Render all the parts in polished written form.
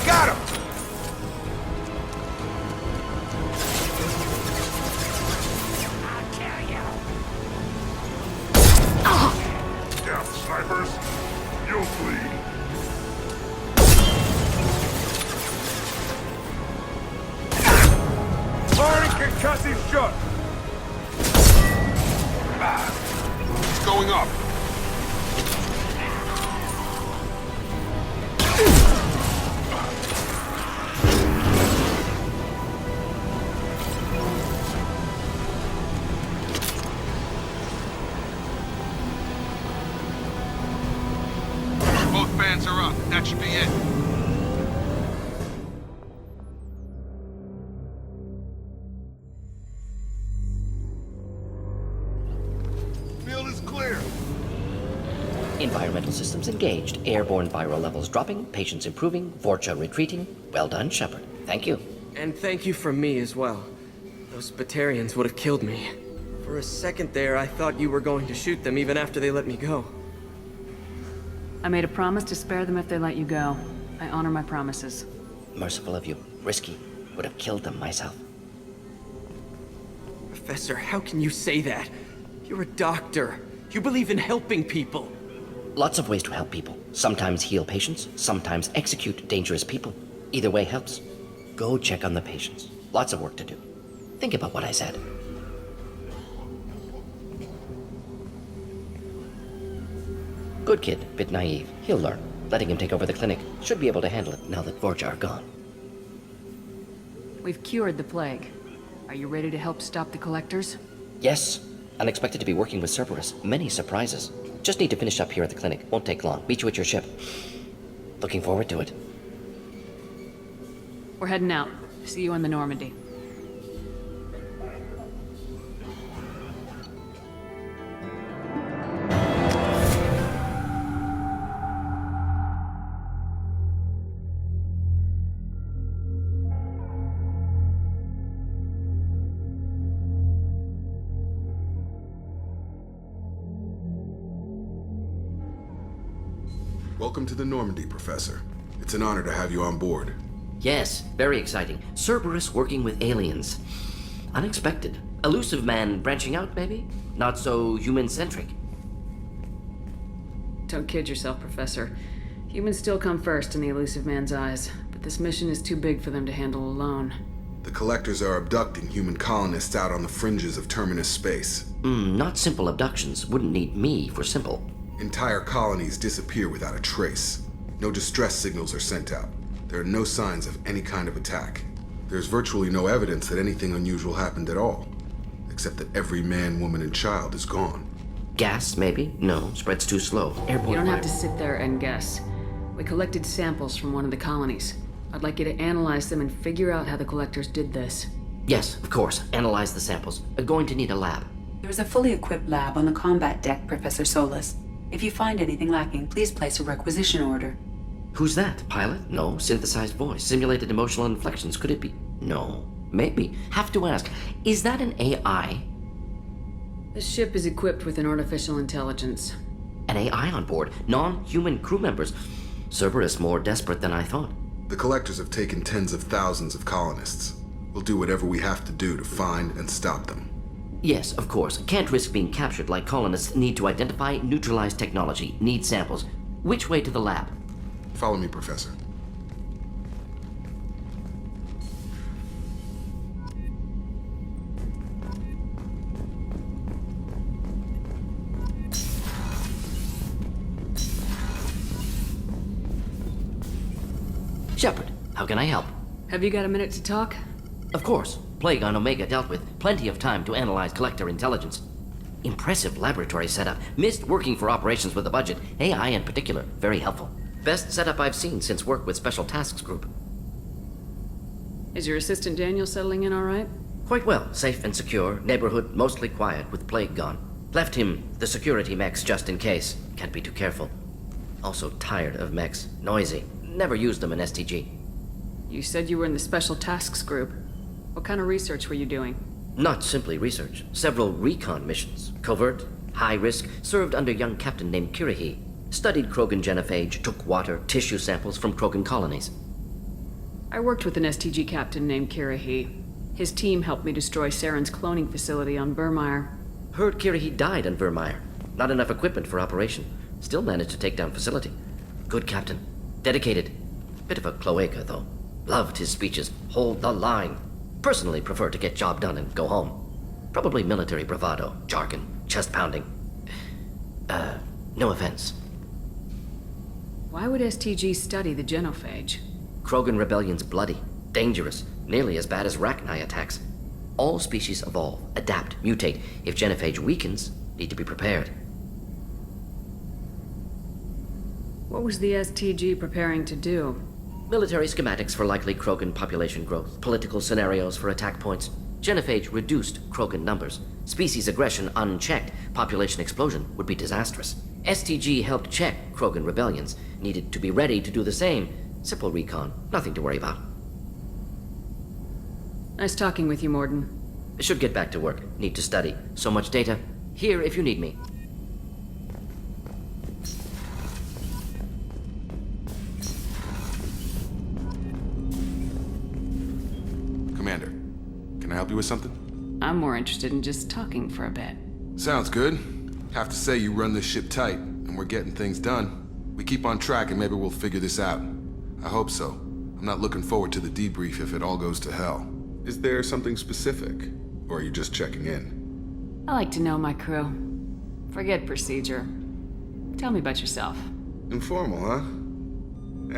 Got him! Damn snipers! You'll flee! Firing concussive shot! It's going up! Both bands are up. That should be it. Field is clear. Environmental systems engaged. Airborne viral levels dropping. Patients improving. Vorcha retreating. Well done, Shepard. Thank you. And thank you from me as well. Those Batarians would have killed me. For a second there, I thought you were going to shoot them even after they let me go. I made a promise to spare them if they let you go. I honor my promises. Merciful of you. Risky. Would have killed them myself. Professor, how can you say that? You're a doctor. You believe in helping people. Lots of ways to help people. Sometimes heal patients, sometimes execute dangerous people. Either way helps. Go check on the patients. Lots of work to do. Think about what I said. Good kid, bit naive. He'll learn. Letting him take over the clinic. Should be able to handle it now that Vorja are gone. We've cured the plague. Are you ready to help stop the collectors? Yes. Unexpected to be working with Cerberus. Many surprises. Just need to finish up here at the clinic. Won't take long. Meet you at your ship. Looking forward to it. We're heading out. See you on the Normandy. Welcome to the Normandy, Professor. It's an honor to have you on board. Yes, very exciting. Cerberus working with aliens. Unexpected. Elusive man branching out, maybe? Not so human-centric. Don't kid yourself, Professor. Humans still come first in the elusive man's eyes, but this mission is too big for them to handle alone. The Collectors are abducting human colonists out on the fringes of Terminus space. Not simple abductions. Wouldn't need me for simple. Entire colonies disappear without a trace. No distress signals are sent out. There are no signs of any kind of attack. There's virtually no evidence that anything unusual happened at all, except that every man, woman, and child is gone. Gas, maybe? No, spread's too slow. Airborne You don't have to virus. sit there and guess. We collected samples from one of the colonies. I'd like you to analyze them and figure out how the collectors did this. Yes, of course. Analyze the samples. Going to need a lab. There's a fully equipped lab on the combat deck, Professor Solis. If you find anything lacking, please place a requisition order. Who's that? Pilot? No. Synthesized voice. Simulated emotional inflections. Could it be? No. Maybe. Have to ask. Is that an AI? The ship is equipped with an artificial intelligence. An AI on board? Non-human crew members? Cerberus more desperate than I thought. The Collectors have taken tens of thousands of colonists. We'll do whatever we have to do to find and stop them. Yes, of course. Can't risk being captured like colonists. Need to identify, neutralize technology. Need samples. Which way to the lab? Follow me, Professor. Shepard, how can I help? Have you got a minute to talk? Of course. Plague on Omega dealt with. Plenty of time to analyze collector intelligence. Impressive laboratory setup. Missed working for operations with a budget. AI in particular. Very helpful. Best setup I've seen since work with Special Tasks Group. Is your assistant Daniel settling in all right? Quite well. Safe and secure. Neighborhood mostly quiet with Plague gone. Left him the security mechs just in case. Can't be too careful. Also tired of mechs. Noisy. Never used them in STG. You said you were in the Special Tasks Group. What kind of research were you doing? Not simply research. Several recon missions, covert, high risk, served under a young captain named Kirihi. Studied Krogan genophage, took water, tissue samples from Krogan colonies. I worked with an STG captain named Kirihi. His team helped me destroy Saren's cloning facility on Vermeer. Heard Kirihi died on Vermeer. Not enough equipment for operation. Still managed to take down facility. Good captain. Dedicated. Bit of a cloaca, though. Loved his speeches. Hold the line. Personally prefer to get job done and go home. Probably military bravado, jargon, chest pounding. No offense. Why would STG study the genophage? Krogan rebellion's bloody, dangerous, nearly as bad as Rachni attacks. All species evolve, adapt, mutate. If genophage weakens, need to be prepared. What was the STG preparing to do? Military schematics for likely Krogan population growth, political scenarios for attack points. Genophage reduced Krogan numbers. Species aggression unchecked, population explosion would be disastrous. STG helped check Krogan rebellions, needed to be ready to do the same. Simple recon, nothing to worry about. Nice talking with you, Mordin. Should get back to work, need to study. So much data. Here if you need me. Commander, can I help you with something? I'm more interested in just talking for a bit. Sounds good. Have to say you run this ship tight, and we're getting things done. We keep on track and maybe we'll figure this out. I hope so. I'm not looking forward to the debrief if it all goes to hell. Is there something specific? Or are you just checking in? I like to know my crew. Forget procedure. Tell me about yourself. Informal, huh?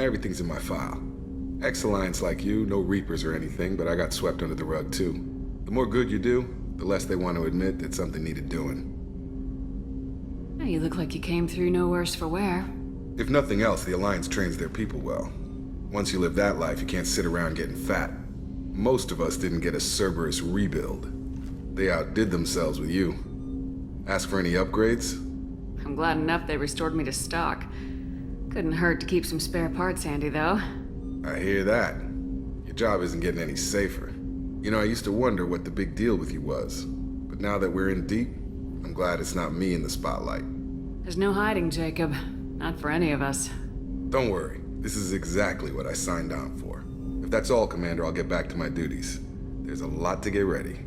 Everything's in my file. Ex-Alliance like you, no Reapers or anything, but I got swept under the rug too. The more good you do, the less they want to admit that something needed doing. Hey, you look like you came through no worse for wear. If nothing else, the Alliance trains their people well. Once you live that life, you can't sit around getting fat. Most of us didn't get a Cerberus rebuild. They outdid themselves with you. Ask for any upgrades? I'm glad enough they restored me to stock. Couldn't hurt to keep some spare parts handy, though. I hear that. Your job isn't getting any safer. You know, I used to wonder what the big deal with you was. But now that we're in deep, I'm glad it's not me in the spotlight. There's no hiding, Jacob. Not for any of us. Don't worry. This is exactly what I signed on for. If that's all, Commander, I'll get back to my duties. There's a lot to get ready.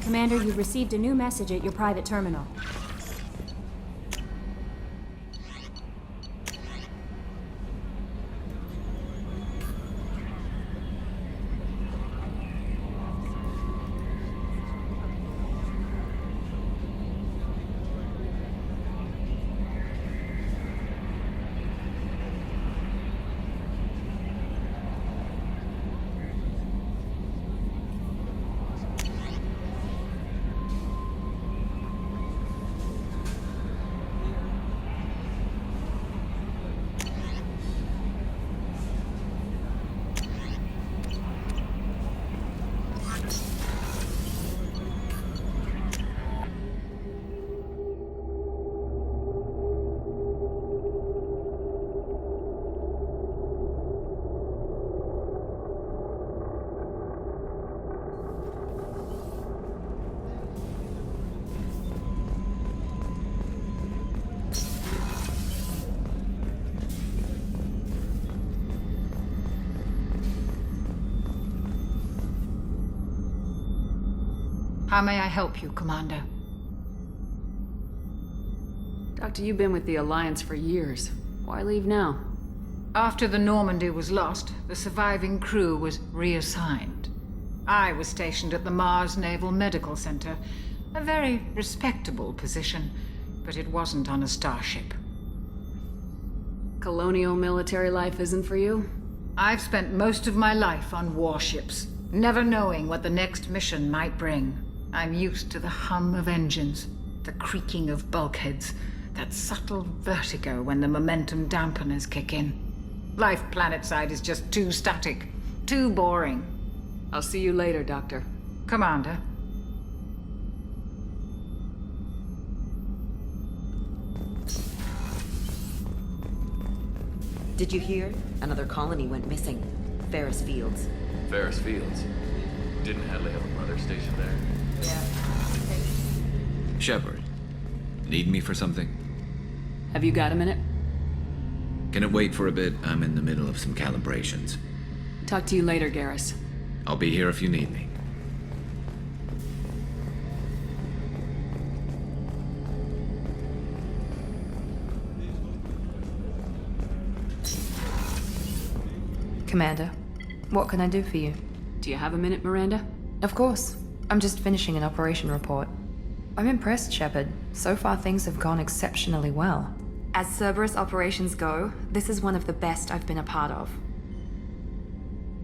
Commander, you've received a new message at your private terminal. How may I help you, Commander? Doctor, you've been with the Alliance for years. Why leave now? After the Normandy was lost, the surviving crew was reassigned. I was stationed at the Mars Naval Medical Center, a very respectable position, but it wasn't on a starship. Colonial military life isn't for you? I've spent most of my life on warships, never knowing what the next mission might bring. I'm used to the hum of engines, the creaking of bulkheads, that subtle vertigo when the momentum dampeners kick in. Life planetside is just too static, too boring. I'll see you later, Doctor. Commander. Did you hear? Another colony went missing. Ferris Fields. Ferris Fields. Didn't Hadley have a mother station there? Yeah. Shepard, need me for something? Have you got a minute? Can it wait for a bit? I'm in the middle of some calibrations. Talk to you later, Garrus. I'll be here if you need me. Commander, what can I do for you? Do you have a minute, Miranda? Of course. I'm just finishing an operation report. I'm impressed, Shepard. So far, things have gone exceptionally well. As Cerberus operations go, this is one of the best I've been a part of.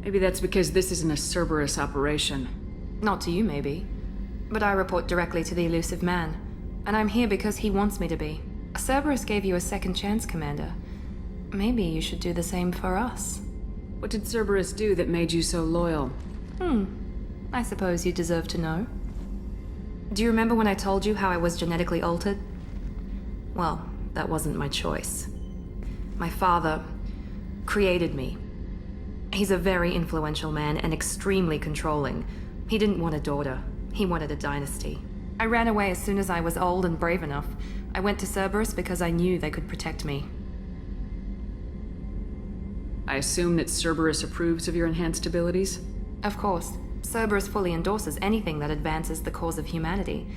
Maybe that's because this isn't a Cerberus operation. Not to you, maybe. But I report directly to the Elusive Man. And I'm here because he wants me to be. Cerberus gave you a second chance, Commander. Maybe you should do the same for us. What did Cerberus do that made you so loyal? I suppose you deserve to know. Do you remember when I told you how I was genetically altered? Well, that wasn't my choice. My father created me. He's a very influential man and extremely controlling. He didn't want a daughter. He wanted a dynasty. I ran away as soon as I was old and brave enough. I went to Cerberus because I knew they could protect me. I assume that Cerberus approves of your enhanced abilities? Of course. Cerberus fully endorses anything that advances the cause of humanity.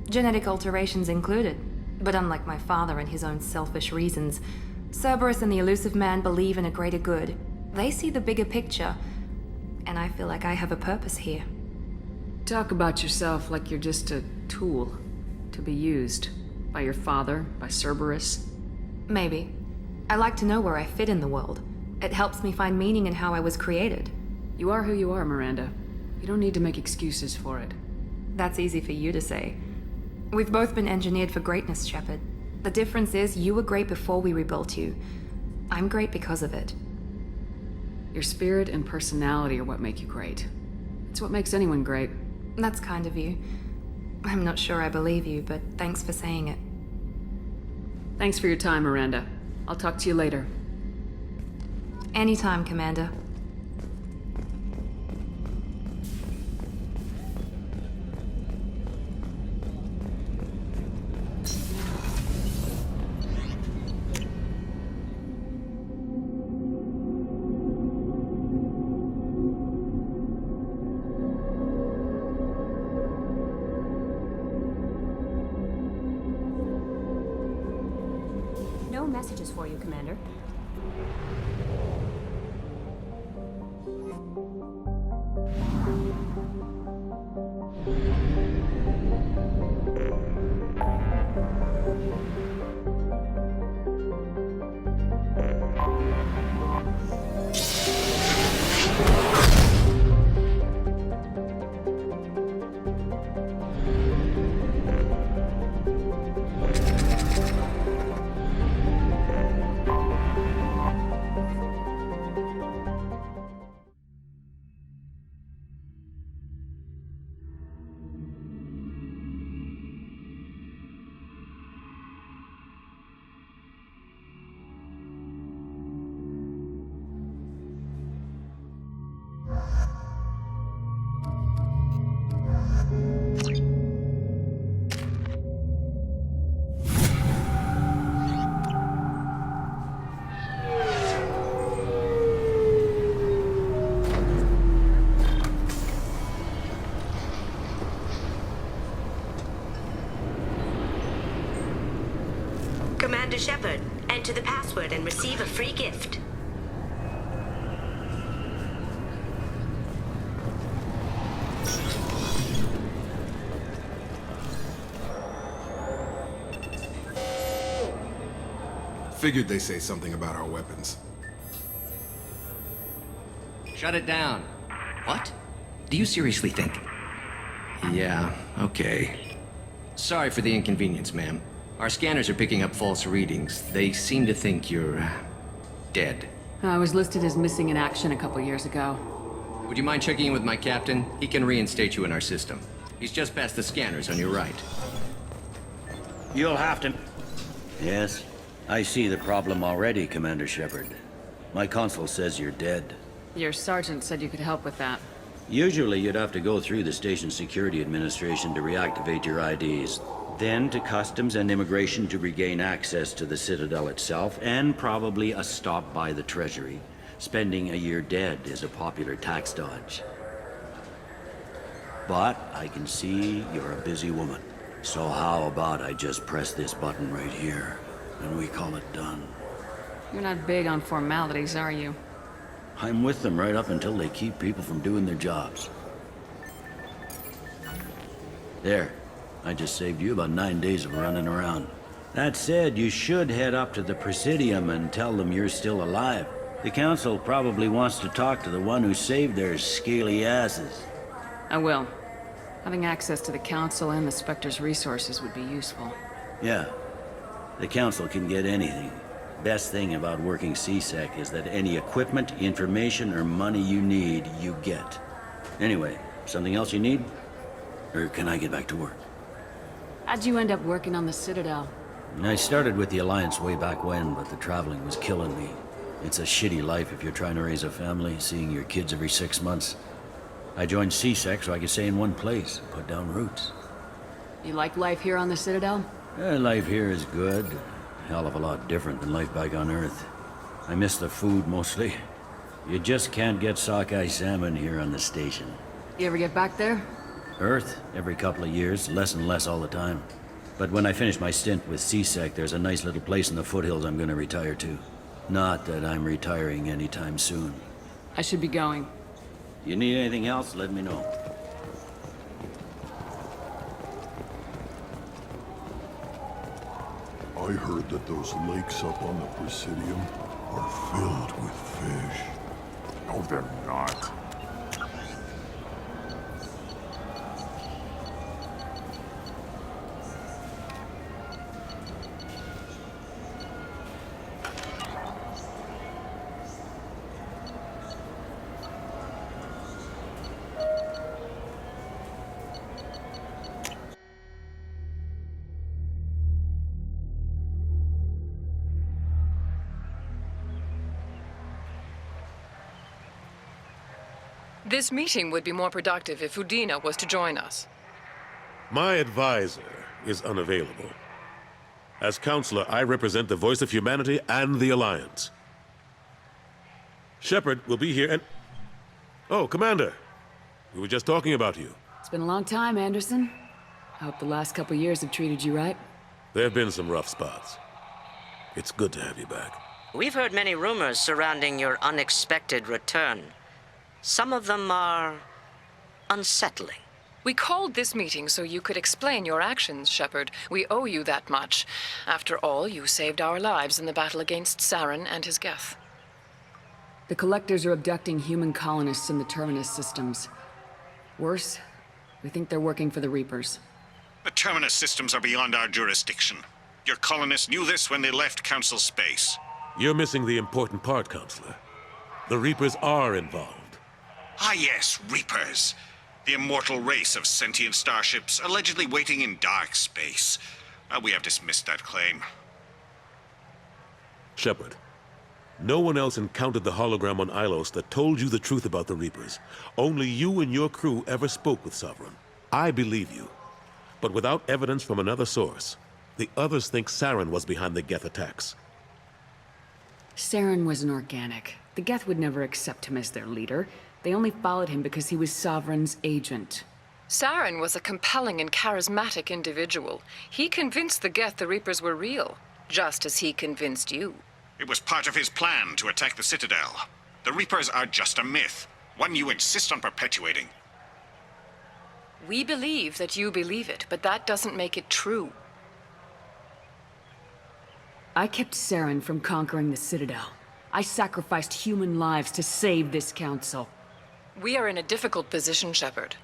Genetic alterations included. But unlike my father and his own selfish reasons, Cerberus and the Elusive Man believe in a greater good. They see the bigger picture, and I feel like I have a purpose here. Talk about yourself like you're just a tool to be used by your father, by Cerberus. Maybe. I like to know where I fit in the world. It helps me find meaning in how I was created. You are who you are, Miranda. You don't need to make excuses for it. That's easy for you to say. We've both been engineered for greatness, Shepard. The difference is you were great before we rebuilt you. I'm great because of it. Your spirit and personality are what make you great. It's what makes anyone great. That's kind of you. I'm not sure I believe you, but thanks for saying it. Thanks for your time, Miranda. I'll talk to you later. Anytime, Commander. No messages for you, Commander. Commander Shepard, enter the password and receive a free gift. Figured they say something about our weapons. Shut it down. What? Do you seriously think? Yeah, okay. Sorry for the inconvenience, ma'am. Our scanners are picking up false readings. They seem to think you're dead. I was listed as missing in action a couple years ago. Would you mind checking in with my captain? He can reinstate you in our system. He's just past the scanners on your right. You'll have to... Yes, I see the problem already, Commander Shepard. My consul says you're dead. Your sergeant said you could help with that. Usually you'd have to go through the station security administration to reactivate your IDs. Then to customs and immigration to regain access to the Citadel itself, and probably a stop by the Treasury. Spending a year dead is a popular tax dodge. But I can see you're a busy woman. So how about I just press this button right here, and we call it done? You're not big on formalities, are you? I'm with them right up until they keep people from doing their jobs. There. I just saved you about 9 days of running around. That said, you should head up to the Presidium and tell them you're still alive. The Council probably wants to talk to the one who saved their scaly asses. I will. Having access to the Council and the Spectre's resources would be useful. Yeah. The Council can get anything. Best thing about working CSEC is that any equipment, information, or money you need, you get. Anyway, something else you need? Or can I get back to work? How'd you end up working on the Citadel? I started with the Alliance way back when, but the traveling was killing me. It's a shitty life if you're trying to raise a family, seeing your kids every 6 months. I joined CSEC so I could stay in one place, put down roots. You like life here on the Citadel? Life here is good. Hell of a lot different than life back on Earth. I miss the food mostly. You just can't get sockeye salmon here on the station. You ever get back there? Earth, every couple of years, less and less all the time. But when I finish my stint with CSEC, there's a nice little place in the foothills I'm gonna retire to. Not that I'm retiring anytime soon. I should be going. You need anything else, let me know. I heard that those lakes up on the Presidium are filled with fish. No, they're not. This meeting would be more productive if Udina was to join us. My advisor is unavailable. As counselor, I represent the voice of humanity and the Alliance. Shepard will be here and... Oh, Commander. We were just talking about you. It's been a long time, Anderson. I hope the last couple years have treated you right. There have been some rough spots. It's good to have you back. We've heard many rumors surrounding your unexpected return. Some of them are unsettling. We called this meeting so you could explain your actions, Shepard. We owe you that much. After all, you saved our lives in the battle against Saren and his Geth. The Collectors are abducting human colonists in the Terminus systems. Worse, we think they're working for the Reapers. The Terminus systems are beyond our jurisdiction. Your colonists knew this when they left Council space. You're missing the important part, Counselor. The Reapers are involved. Ah yes, Reapers. The immortal race of sentient starships allegedly waiting in dark space. We have dismissed that claim. Shepard, no one else encountered the hologram on Ilos that told you the truth about the Reapers. Only you and your crew ever spoke with Sovereign. I believe you. But without evidence from another source, the others think Saren was behind the Geth attacks. Saren was an organic. The Geth would never accept him as their leader. They only followed him because he was Sovereign's agent. Saren was a compelling and charismatic individual. He convinced the Geth the Reapers were real, just as he convinced you. It was part of his plan to attack the Citadel. The Reapers are just a myth, one you insist on perpetuating. We believe that you believe it, but that doesn't make it true. I kept Saren from conquering the Citadel. I sacrificed human lives to save this council. We are in a difficult position, Shepard.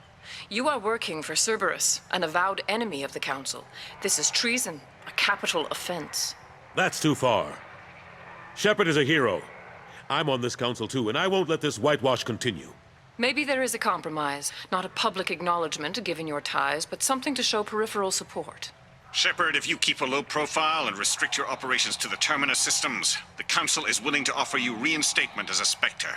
You are working for Cerberus, an avowed enemy of the Council. This is treason, a capital offense. That's too far. Shepard is a hero. I'm on this council too, and I won't let this whitewash continue. Maybe there is a compromise. Not a public acknowledgement given your ties, but something to show peripheral support. Shepard, if you keep a low profile and restrict your operations to the Terminus systems, the Council is willing to offer you reinstatement as a Spectre.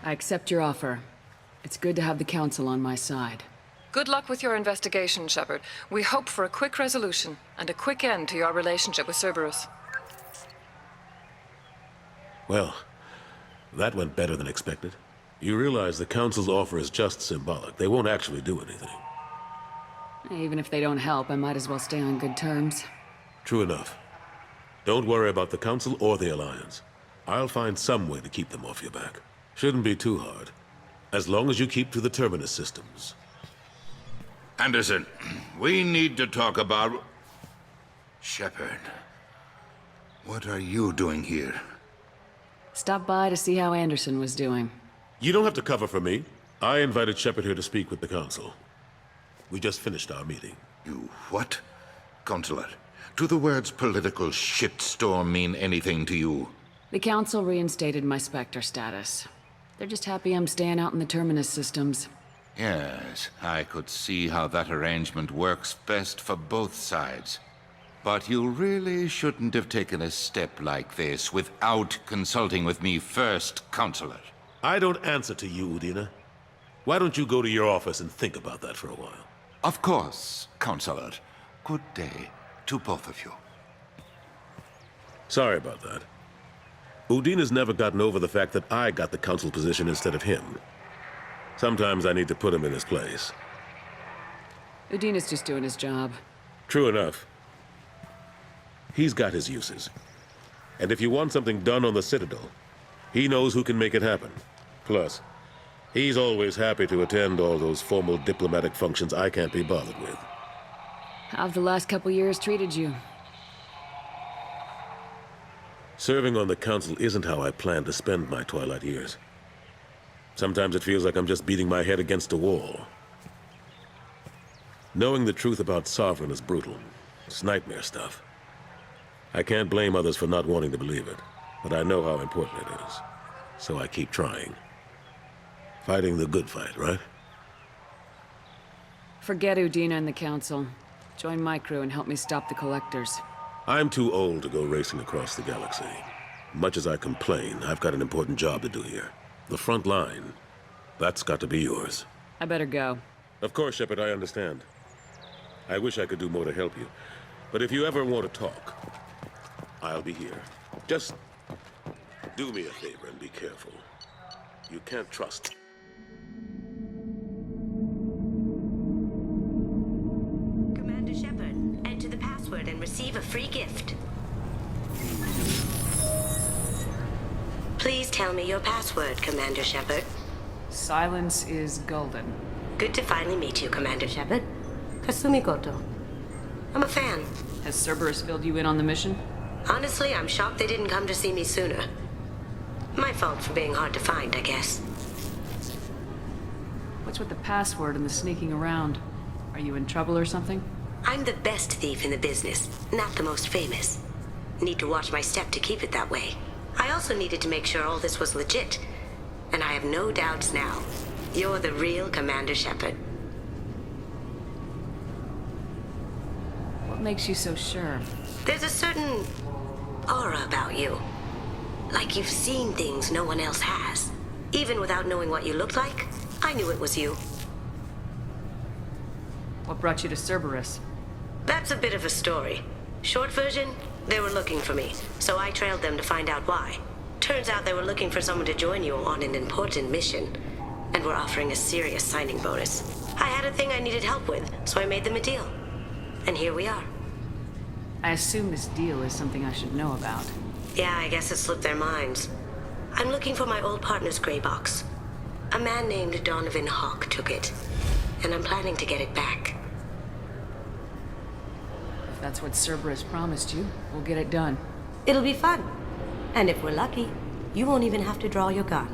I accept your offer. It's good to have the Council on my side. Good luck with your investigation, Shepard. We hope for a quick resolution and a quick end to your relationship with Cerberus. Well, that went better than expected. You realize the Council's offer is just symbolic. They won't actually do anything. Even if they don't help, I might as well stay on good terms. True enough. Don't worry about the Council or the Alliance. I'll find some way to keep them off your back. Shouldn't be too hard. As long as you keep to the Terminus systems. Anderson, we need to talk about... Shepard. What are you doing here? Stop by to see how Anderson was doing. You don't have to cover for me. I invited Shepard here to speak with the Council. We just finished our meeting. You what? Consular, do the words political shitstorm mean anything to you? The Council reinstated my Spectre status. They're just happy I'm staying out in the Terminus systems. Yes, I could see how that arrangement works best for both sides. But you really shouldn't have taken a step like this without consulting with me first, Consular. I don't answer to you, Udina. Why don't you go to your office and think about that for a while? Of course, Consular. Good day to both of you. Sorry about that. Udina's never gotten over the fact that I got the Council position instead of him. Sometimes I need to put him in his place. Udina's just doing his job. True enough. He's got his uses. And if you want something done on the Citadel, he knows who can make it happen. Plus, he's always happy to attend all those formal diplomatic functions I can't be bothered with. How've the last couple years treated you? Serving on the Council isn't how I plan to spend my twilight years. Sometimes it feels like I'm just beating my head against a wall. Knowing the truth about Sovereign is brutal. It's nightmare stuff. I can't blame others for not wanting to believe it, but I know how important it is. So I keep trying. Fighting the good fight, right? Forget Udina and the Council. Join my crew and help me stop the Collectors. I'm too old to go racing across the galaxy. Much as I complain, I've got an important job to do here. The front line. That's got to be yours. I better go. Of course, Shepard, I understand. I wish I could do more to help you. But if you ever want to talk, I'll be here. Just do me a favor and be careful. You can't trust. Commander Shepard, enter the password and receive a free gift. Please tell me your password, Commander Shepard. Silence is golden. Good to finally meet you, Commander Shepard. Kasumi Goto. I'm a fan. Has Cerberus filled you in on the mission? Honestly, I'm shocked they didn't come to see me sooner. My fault for being hard to find, I guess. What's with the password and the sneaking around? Are you in trouble or something? I'm the best thief in the business, not the most famous. Need to watch my step to keep it that way. I also needed to make sure all this was legit. And I have no doubts now. You're the real Commander Shepard. What makes you so sure? There's a certain aura about you. Like you've seen things no one else has. Even without knowing what you looked like, I knew it was you. What brought you to Cerberus? That's a bit of a story. Short version, they were looking for me, so I trailed them to find out why. Turns out they were looking for someone to join you on an important mission, and were offering a serious signing bonus. I had a thing I needed help with, so I made them a deal. And here we are. I assume this deal is something I should know about. Yeah, I guess it slipped their minds. I'm looking for my old partner's gray box. A man named Donovan Hawk took it, and I'm planning to get it back. If that's what Cerberus promised you, we'll get it done. It'll be fun. And if we're lucky, you won't even have to draw your gun.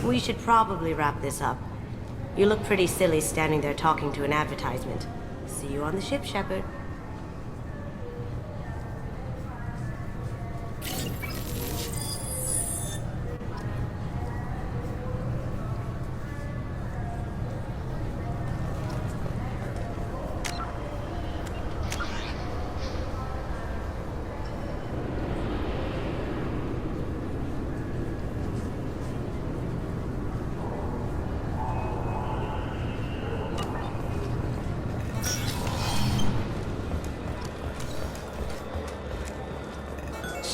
We should probably wrap this up. You look pretty silly standing there talking to an advertisement. See you on the ship, Shepard.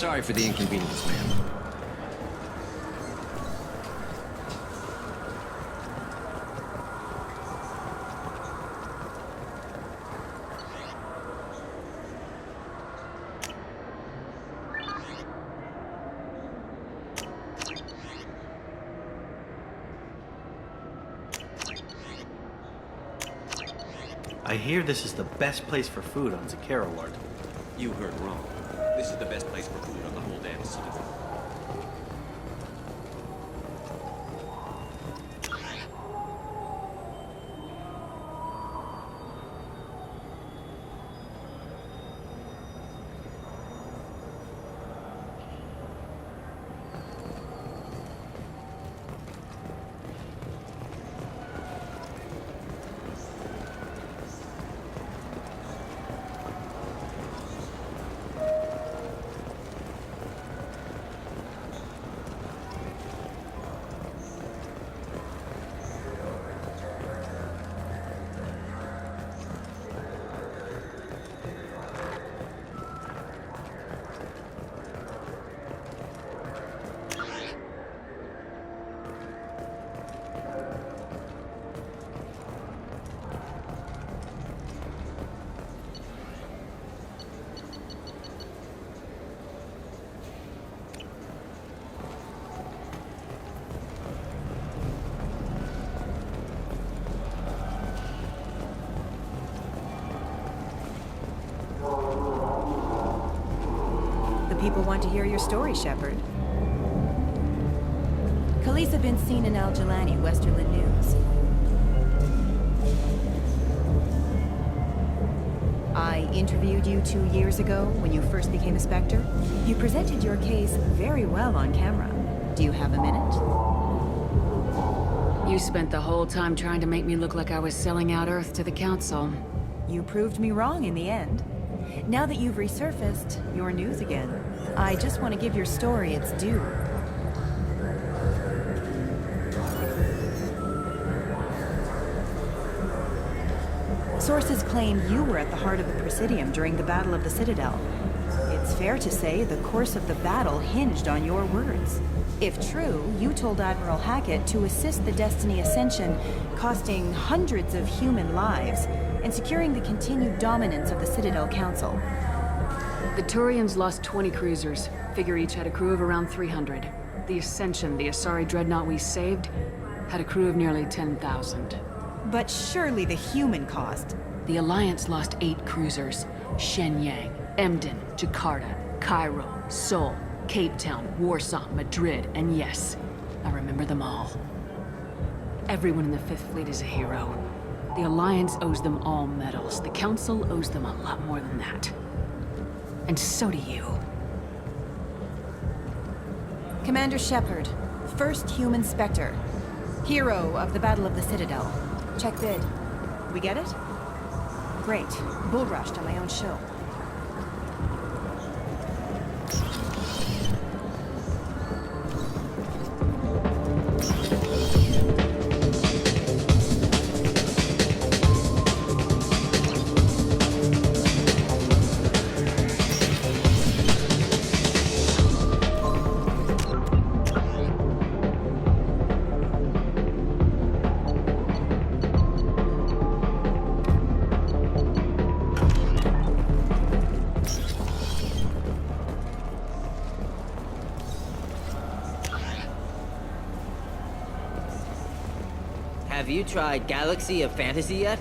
Sorry for the inconvenience, ma'am. I hear this is the best place for food on Zakera, Lord. You heard wrong. This is the best place for food on the whole damn city. People want to hear your story, Shepard. Khaleesa been seen in Al Jelani, Westerland News. I interviewed you 2 years ago when you first became a Spectre. You presented your case very well on camera. Do you have a minute? You spent the whole time trying to make me look like I was selling out Earth to the Council. You proved me wrong in the end. Now that you've resurfaced, you're news again. I just want to give your story its due. Sources claim you were at the heart of the Presidium during the Battle of the Citadel. It's fair to say the course of the battle hinged on your words. If true, you told Admiral Hackett to assist the Destiny Ascension, costing hundreds of human lives, and securing the continued dominance of the Citadel Council. The Turians lost 20 cruisers. Figure each had a crew of around 300. The Ascension, the Asari dreadnought we saved, had a crew of nearly 10,000. But surely the human cost. The Alliance lost 8 cruisers. Shenyang, Emden, Jakarta, Cairo, Seoul, Cape Town, Warsaw, Madrid, and yes, I remember them all. Everyone in the Fifth Fleet is a hero. The Alliance owes them all medals. The Council owes them a lot more than that. And so do you. Commander Shepard, first human Spectre. Hero of the Battle of the Citadel. Check bid. We get it? Great. Bull rushed on my own show. Have you tried Galaxy of Fantasy yet?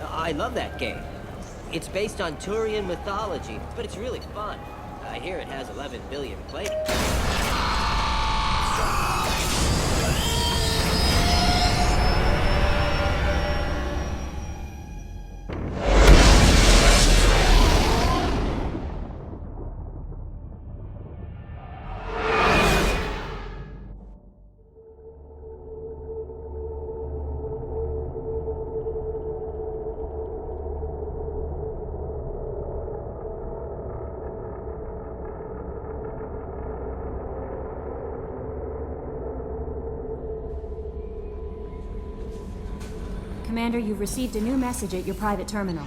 I love that game. It's based on Turian mythology, but it's really fun. I hear it has 11 billion players. Commander, you've received a new message at your private terminal.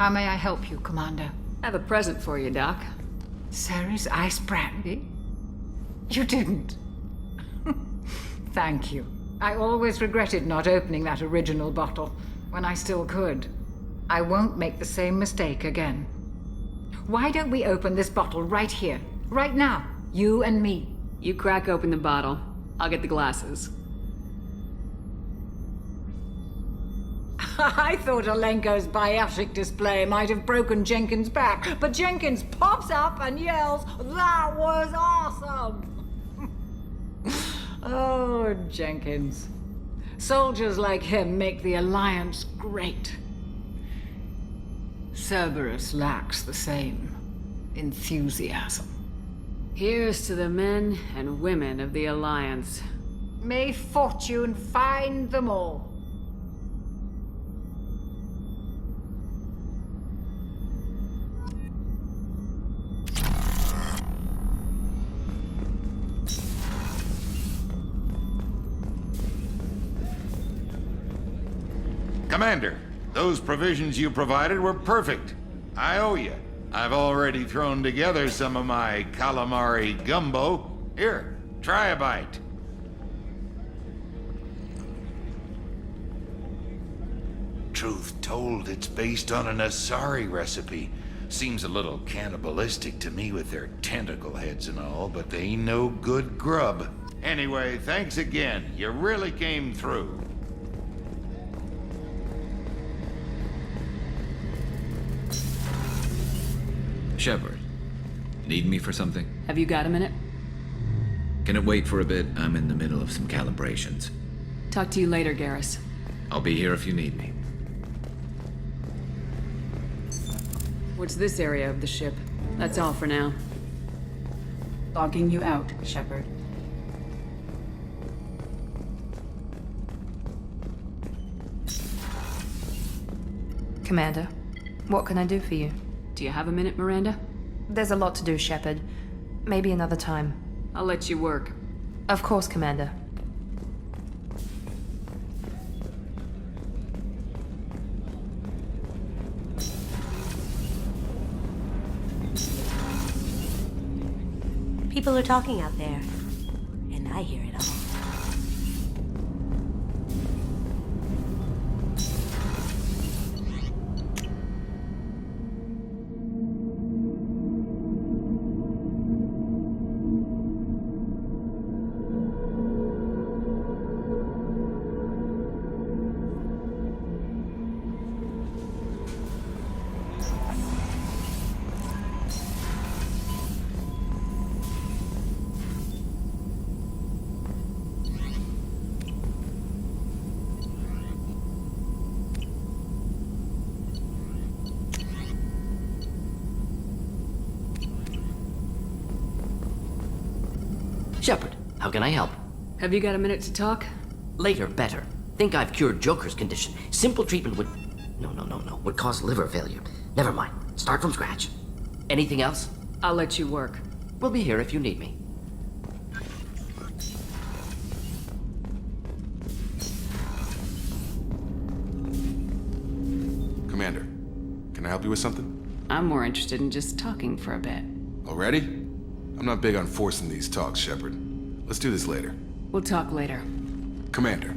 How may I help you, Commander? I have a present for you, Doc. Sarah's ice brandy? You didn't. Thank you. I always regretted not opening that original bottle when I still could. I won't make the same mistake again. Why don't we open this bottle right here, right now? You and me. You crack open the bottle. I'll get the glasses. I thought Alenko's biotic display might have broken Jenkins' back, but Jenkins pops up and yells, "That was awesome!" Oh, Jenkins. Soldiers like him make the Alliance great. Cerberus lacks the same enthusiasm. Here's to the men and women of the Alliance. May fortune find them all. Commander, those provisions you provided were perfect. I owe you. I've already thrown together some of my calamari gumbo. Here, try a bite. Truth told, it's based on an Asari recipe. Seems a little cannibalistic to me with their tentacle heads and all, but they ain't no good grub. Anyway, thanks again. You really came through. Shepard, need me for something? Have you got a minute? Can it wait for a bit? I'm in the middle of some calibrations. Talk to you later, Garrus. I'll be here if you need me. What's this area of the ship? That's all for now. Logging you out, Shepard. Commander, what can I do for you? Do you have a minute, Miranda? There's a lot to do, Shepard. Maybe another time. I'll let you work. Of course, Commander. People are talking out there, and I hear it all. Shepard, how can I help? Have you got a minute to talk? Later, better. Think I've cured Joker's condition. Simple treatment would... No. Would cause liver failure. Never mind. Start from scratch. Anything else? I'll let you work. We'll be here if you need me. Commander, can I help you with something? I'm more interested in just talking for a bit. Already? I'm not big on forcing these talks, Shepard. Let's do this later. We'll talk later. Commander,